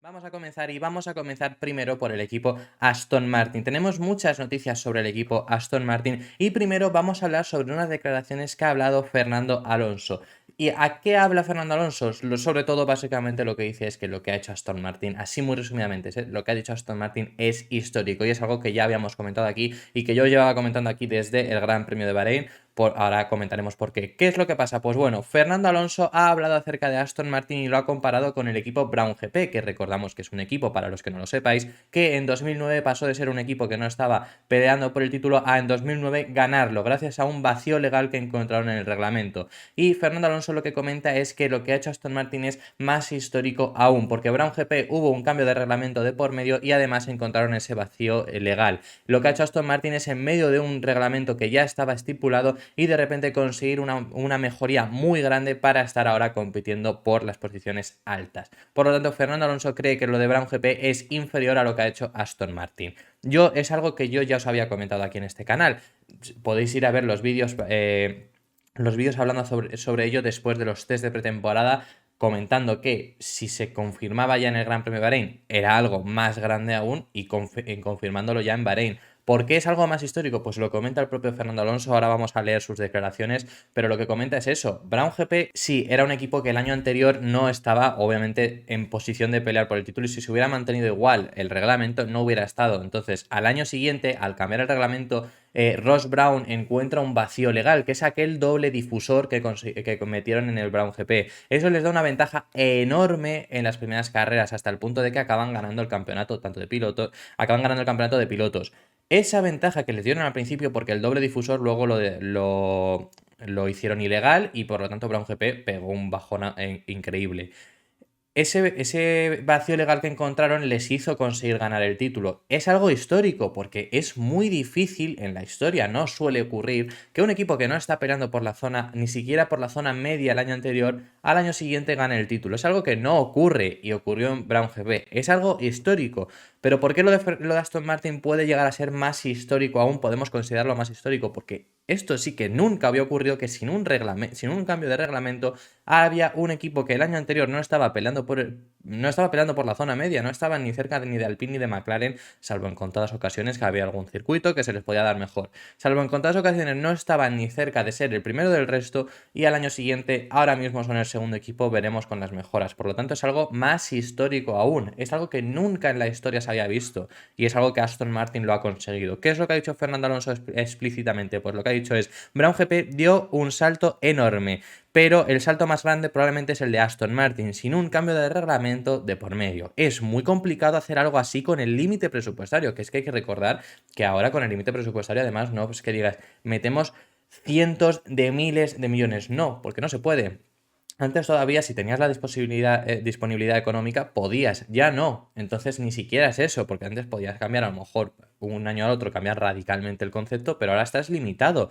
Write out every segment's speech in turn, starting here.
Vamos a comenzar primero por el equipo Aston Martin. Tenemos muchas noticias sobre el equipo Aston Martin y primero vamos a hablar sobre unas declaraciones que ha hablado Fernando Alonso. ¿Y a qué habla Fernando Alonso? Sobre todo, básicamente, lo que dice es que lo que ha hecho Aston Martin, así muy resumidamente, lo que ha dicho Aston Martin es histórico y es algo que ya habíamos comentado aquí y que yo llevaba comentando aquí desde el Gran Premio de Bahrein. Ahora comentaremos por qué. ¿Qué es lo que pasa? Pues bueno, Fernando Alonso ha hablado acerca de Aston Martin y lo ha comparado con el equipo Brown GP, que recordamos que es un equipo, para los que no lo sepáis, que en 2009 pasó de ser un equipo que no estaba peleando por el título a en 2009 ganarlo, gracias a un vacío legal que encontraron en el reglamento. Y Fernando Alonso lo que comenta es que lo que ha hecho Aston Martin es más histórico aún, porque Brown GP hubo un cambio de reglamento de por medio y además encontraron ese vacío legal. Lo que ha hecho Aston Martin es, en medio de un reglamento que ya estaba estipulado, y de repente conseguir una mejoría muy grande para estar ahora compitiendo por las posiciones altas. Por lo tanto, Fernando Alonso cree que lo de Brown GP es inferior a lo que ha hecho Aston Martin. Es algo que yo ya os había comentado aquí en este canal. Podéis ir a ver los vídeos hablando sobre ello después de los test de pretemporada, comentando que si se confirmaba ya en el Gran Premio de Bahrein era algo más grande aún, y confirmándolo ya en Bahrein. ¿Por qué es algo más histórico? Pues lo comenta el propio Fernando Alonso, ahora vamos a leer sus declaraciones, pero lo que comenta es eso. Brown GP sí, era un equipo que el año anterior no estaba, obviamente, en posición de pelear por el título, y si se hubiera mantenido igual el reglamento no hubiera estado. Entonces, al año siguiente, al cambiar el reglamento, Ross Brown encuentra un vacío legal, que es aquel doble difusor que metieron en el Brown GP. Eso les da una ventaja enorme en las primeras carreras, hasta el punto de que acaban ganando el campeonato acaban ganando el campeonato de pilotos. Esa ventaja que les dieron al principio, porque el doble difusor luego lo hicieron ilegal y por lo tanto Brown GP pegó un bajón increíble. Ese vacío legal que encontraron les hizo conseguir ganar el título. Es algo histórico porque es muy difícil en la historia, no suele ocurrir que un equipo que no está peleando por la zona, ni siquiera por la zona media el año anterior, al año siguiente gane el título. Es algo que no ocurre y ocurrió en Brown GP. Es algo histórico. Pero ¿por qué lo de Aston Martin puede llegar a ser más histórico aún? Podemos considerarlo más histórico porque esto sí que nunca había ocurrido, que sin un cambio de reglamento había un equipo que el año anterior no estaba peleando por la zona media, no estaba ni cerca ni de Alpine ni de McLaren, salvo en contadas ocasiones que había algún circuito que se les podía dar mejor. Salvo en contadas ocasiones no estaban ni cerca de ser el primero del resto, y al año siguiente ahora mismo son el segundo equipo, veremos con las mejoras. Por lo tanto, es algo más histórico aún, es algo que nunca en la historia se había visto y es algo que Aston Martin lo ha conseguido. ¿Qué es lo que ha dicho Fernando Alonso explícitamente? Pues lo que ha dicho es: Brown GP dio un salto enorme, pero el salto más grande probablemente es el de Aston Martin, sin un cambio de reglamento de por medio. Es muy complicado hacer algo así con el límite presupuestario, que es que hay que recordar que ahora con el límite presupuestario, además, no pues que digas, metemos cientos de miles de millones. No, porque no se puede. Antes todavía, si tenías la disponibilidad económica, podías, ya no. Entonces ni siquiera es eso, porque antes podías cambiar, a lo mejor un año al otro, cambiar radicalmente el concepto, pero ahora estás limitado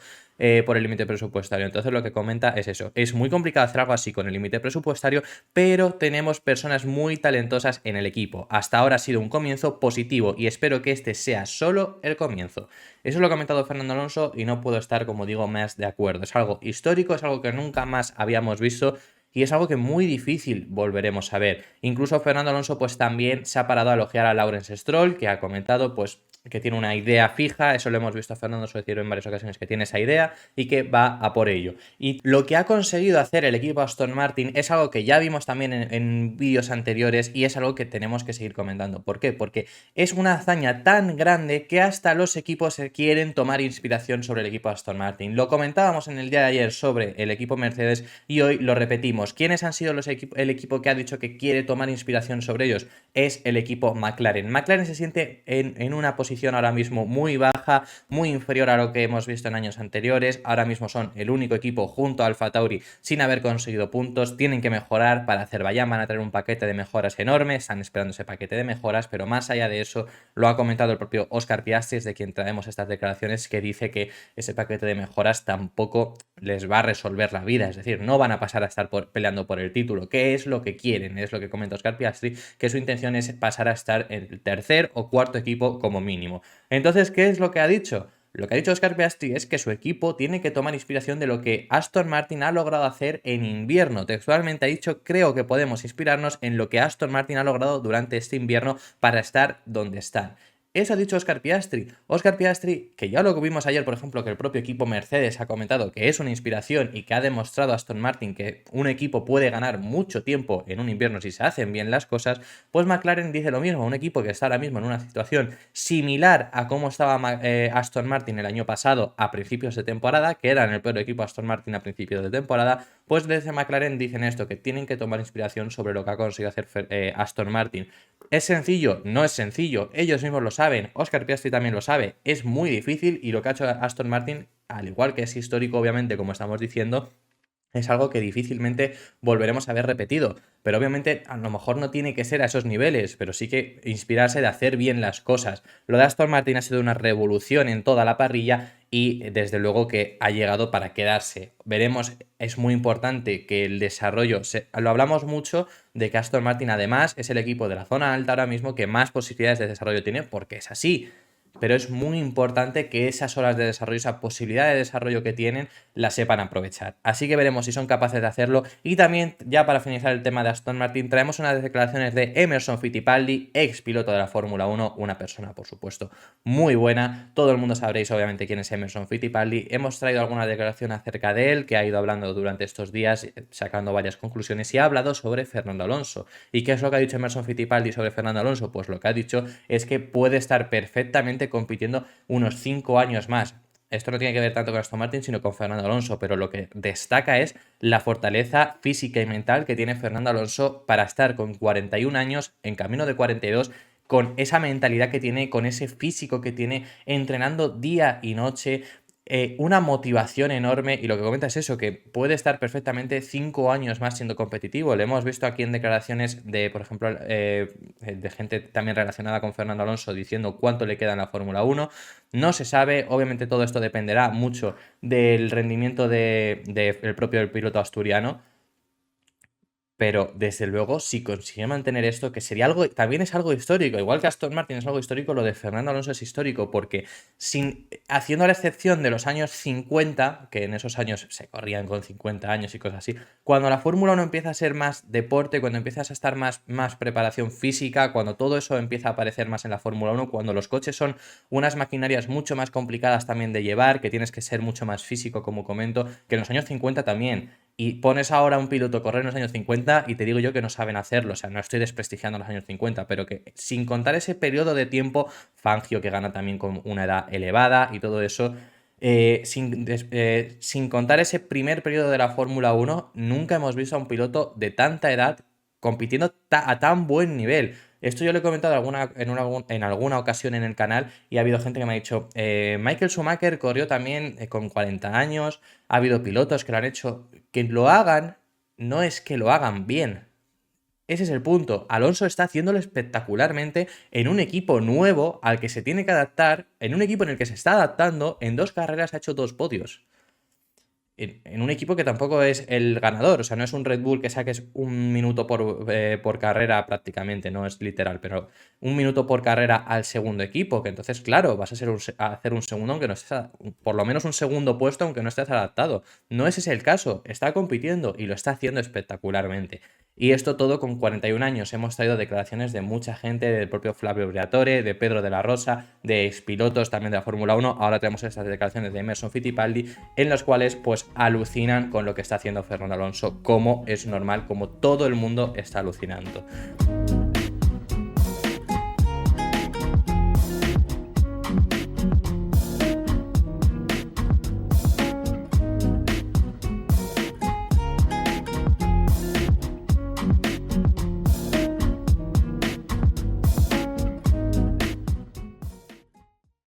por el límite presupuestario. Entonces lo que comenta es eso. Es muy complicado hacer algo así con el límite presupuestario, pero tenemos personas muy talentosas en el equipo. Hasta ahora ha sido un comienzo positivo y espero que este sea solo el comienzo. Eso lo ha comentado Fernando Alonso y no puedo estar, como digo, más de acuerdo. Es algo histórico, es algo que nunca más habíamos visto y es algo que muy difícil volveremos a ver. Incluso Fernando Alonso pues también se ha parado a elogiar a Lawrence Stroll, que ha comentado pues que tiene una idea fija, eso lo hemos visto a Fernando decir en varias ocasiones, que tiene esa idea y que va a por ello. Y lo que ha conseguido hacer el equipo Aston Martin es algo que ya vimos también en vídeos anteriores y es algo que tenemos que seguir comentando. ¿Por qué? Porque es una hazaña tan grande que hasta los equipos quieren tomar inspiración sobre el equipo Aston Martin. Lo comentábamos en el día de ayer sobre el equipo Mercedes y hoy lo repetimos. ¿Quiénes han sido el equipo que ha dicho que quiere tomar inspiración sobre ellos? Es el equipo McLaren. McLaren se siente en una posición ahora mismo muy baja, muy inferior a lo que hemos visto en años anteriores. Ahora mismo son el único equipo junto a Alfa Tauri sin haber conseguido puntos. Tienen que mejorar. Para Azerbaiyán van a tener un paquete de mejoras enorme. Están esperando ese paquete de mejoras, pero más allá de eso, lo ha comentado el propio Óscar Piastri, de quien traemos estas declaraciones, que dice que ese paquete de mejoras tampoco les va a resolver la vida, es decir, no van a pasar a estar peleando por el título, que es lo que quieren, es lo que comenta Óscar Piastri, que su intención es pasar a estar en el tercer o cuarto equipo como mínimo. Entonces, ¿qué es lo que ha dicho? Lo que ha dicho Oscar Piastri es que su equipo tiene que tomar inspiración de lo que Aston Martin ha logrado hacer en invierno. Textualmente ha dicho, creo que podemos inspirarnos en lo que Aston Martin ha logrado durante este invierno para estar donde están. Eso ha dicho Oscar Piastri. Oscar Piastri, que ya lo vimos ayer, por ejemplo, que el propio equipo Mercedes ha comentado que es una inspiración y que ha demostrado a Aston Martin que un equipo puede ganar mucho tiempo en un invierno si se hacen bien las cosas, pues McLaren dice lo mismo, un equipo que está ahora mismo en una situación similar a cómo estaba Aston Martin el año pasado a principios de temporada, que eran el peor equipo Aston Martin a principios de temporada, pues desde McLaren dicen esto, que tienen que tomar inspiración sobre lo que ha conseguido hacer Aston Martin. ¿Es sencillo? No es sencillo. Ellos mismos lo saben. Oscar Piastri también lo sabe. Es muy difícil y lo que ha hecho Aston Martin, al igual que es histórico, obviamente, como estamos diciendo, es algo que difícilmente volveremos a ver repetido. Pero obviamente a lo mejor no tiene que ser a esos niveles, pero sí que inspirarse de hacer bien las cosas. Lo de Aston Martin ha sido una revolución en toda la parrilla y desde luego que ha llegado para quedarse. Veremos, es muy importante que el desarrollo, lo hablamos mucho de que Aston Martin además es el equipo de la zona alta ahora mismo que más posibilidades de desarrollo tiene, porque es así. Pero es muy importante que esas horas de desarrollo, esa posibilidad de desarrollo que tienen, la sepan aprovechar. Así que veremos si son capaces de hacerlo. Y también, ya para finalizar el tema de Aston Martin, traemos unas declaraciones de Emerson Fittipaldi, ex piloto de la Fórmula 1, una persona, por supuesto, muy buena. Todo el mundo sabréis, obviamente, quién es Emerson Fittipaldi. Hemos traído alguna declaración acerca de él, que ha ido hablando durante estos días, sacando varias conclusiones, y ha hablado sobre Fernando Alonso. ¿Y qué es lo que ha dicho Emerson Fittipaldi sobre Fernando Alonso? Pues lo que ha dicho es que puede estar perfectamente compitiendo unos 5 años más. Esto no tiene que ver tanto con Aston Martin, sino con Fernando Alonso, pero lo que destaca es la fortaleza física y mental que tiene Fernando Alonso para estar con 41 años, en camino de 42, con esa mentalidad que tiene, con ese físico que tiene, entrenando día y noche, una motivación enorme, y lo que comenta es eso, que puede estar perfectamente 5 años más siendo competitivo. Lo hemos visto aquí en declaraciones de, por ejemplo, de gente también relacionada con Fernando Alonso diciendo cuánto le queda en la Fórmula 1. No se sabe, obviamente todo esto dependerá mucho del rendimiento del propio piloto asturiano. Pero desde luego, si consigue mantener esto, que sería algo, también es algo histórico, igual que Aston Martin es algo histórico, lo de Fernando Alonso es histórico, porque haciendo la excepción de los años 50, que en esos años se corrían con 50 años y cosas así, cuando la Fórmula 1 empieza a ser más deporte, cuando empiezas a estar más preparación física, cuando todo eso empieza a aparecer más en la Fórmula 1, cuando los coches son unas maquinarias mucho más complicadas también de llevar, que tienes que ser mucho más físico, como comento, que en los años 50 también. Y pones ahora a un piloto a correr en los años 50 y te digo yo que no saben hacerlo. O sea, no estoy desprestigiando los años 50, pero que sin contar ese periodo de tiempo, Fangio que gana también con una edad elevada y todo eso, sin contar ese primer periodo de la Fórmula 1, nunca hemos visto a un piloto de tanta edad compitiendo a tan buen nivel. Esto yo lo he comentado en alguna ocasión en el canal y ha habido gente que me ha dicho, Michael Schumacher corrió también con 40 años, ha habido pilotos que lo han hecho, que lo hagan, no es que lo hagan bien. Ese es el punto. Alonso está haciéndolo espectacularmente en un equipo nuevo al que se tiene que adaptar, en un equipo en el que se está adaptando, en 2 carreras ha hecho 2 podios. En un equipo que tampoco es el ganador, o sea, no es un Red Bull que saques 1 minuto por carrera prácticamente, no es literal, pero 1 minuto por carrera al segundo equipo, que entonces, claro, vas a hacer un segundo aunque no estés, por lo menos un segundo puesto aunque no estés adaptado. No ese es el caso, está compitiendo y lo está haciendo espectacularmente. Y esto todo con 41 años. Hemos traído declaraciones de mucha gente, del propio Flavio Briatore, de Pedro de la Rosa, de expilotos también de la Fórmula 1. Ahora tenemos estas declaraciones de Emerson Fittipaldi, en las cuales pues alucinan con lo que está haciendo Fernando Alonso, como es normal, como todo el mundo está alucinando.